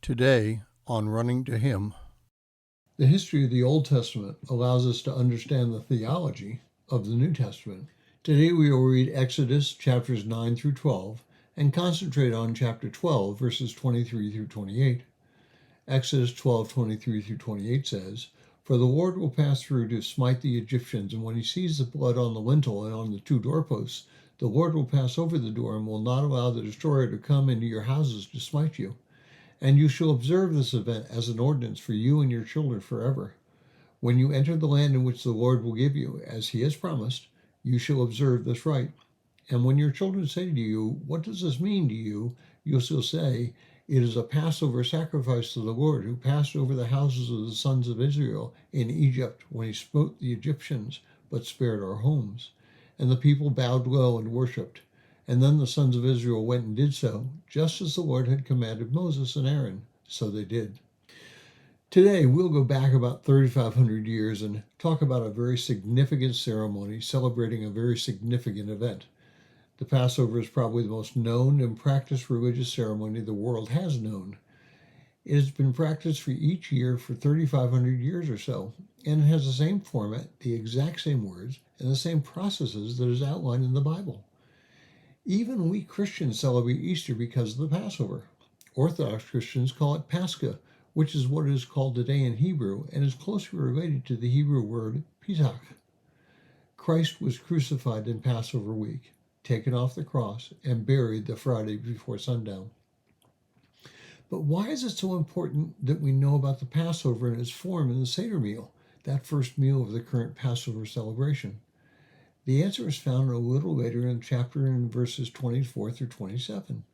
Today on Running to Him. The history of the Old Testament allows us to understand the theology of the New Testament. Today we will read Exodus chapters 9 through 12 and concentrate on chapter 12 verses 23 through 28. Exodus 12:23 through 28 says, "For the Lord will pass through to smite the Egyptians, and when he sees the blood on the lintel and on the two doorposts, the Lord will pass over the door and will not allow the destroyer to come into your houses to smite you. And you shall observe this event as an ordinance for you and your children forever. When you enter the land in which the Lord will give you, as he has promised, you shall observe this rite. And when your children say to you, 'What does this mean to you?' you shall say, 'It is a Passover sacrifice to the Lord, who passed over the houses of the sons of Israel in Egypt when he smote the Egyptians, but spared our homes.' And the people bowed low and worshipped. And then the sons of Israel went and did so, just as the Lord had commanded Moses and Aaron. So they did." Today, we'll go back about 3,500 years and talk about a very significant ceremony celebrating a very significant event. The Passover is probably the most known and practiced religious ceremony the world has known. It has been practiced for each year for 3,500 years or so, and it has the same format, the exact same words, and the same processes that is outlined in the Bible. Even we Christians celebrate Easter because of the Passover. Orthodox Christians call it Pascha, which is what it is called today in Hebrew and is closely related to the Hebrew word Pesach. Christ was crucified in Passover week, taken off the cross, and buried the Friday before sundown. But why is it so important that we know about the Passover and its form in the Seder meal, that first meal of the current Passover celebration? The answer is found a little later in the chapter in verses 24 through 27.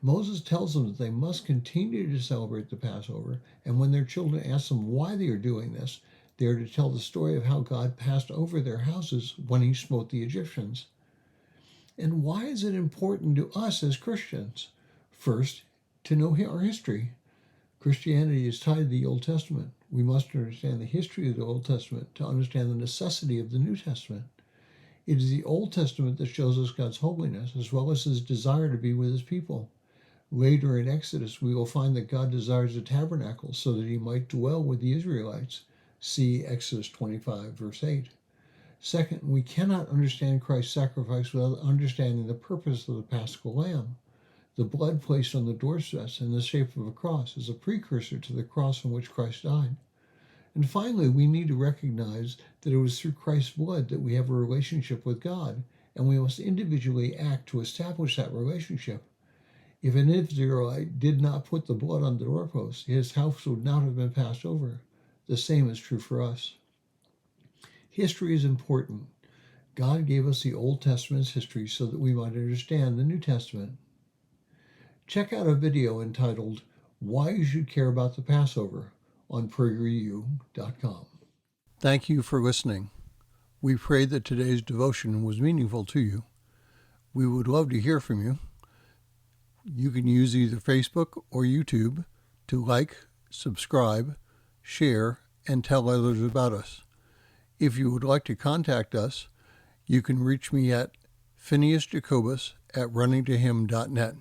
Moses tells them that they must continue to celebrate the Passover, and when their children ask them why they are doing this, they are to tell the story of how God passed over their houses when he smote the Egyptians. And why is it important to us as Christians? First, to know our history. Christianity is tied to the Old Testament. We must understand the history of the Old Testament to understand the necessity of the New Testament. It is the Old Testament that shows us God's holiness, as well as his desire to be with his people. Later in Exodus, we will find that God desires a tabernacle so that he might dwell with the Israelites. See Exodus 25, verse 8. Second, we cannot understand Christ's sacrifice without understanding the purpose of the Paschal Lamb. The blood placed on the doorposts in the shape of a cross is a precursor to the cross on which Christ died. And finally, we need to recognize that it was through Christ's blood that we have a relationship with God, and we must individually act to establish that relationship. If an Israelite did not put the blood on the doorpost, his house would not have been passed over. The same is true for us. History is important. God gave us the Old Testament's history so that we might understand the New Testament. Check out a video entitled, "Why You Should Care About the Passover," on PragerU.com. Thank you for listening. We pray that today's devotion was meaningful to you. We would love to hear from you. You can use either Facebook or YouTube to like, subscribe, share, and tell others about us. If you would like to contact us, you can reach me at phineasjacobus@runningtohim.net.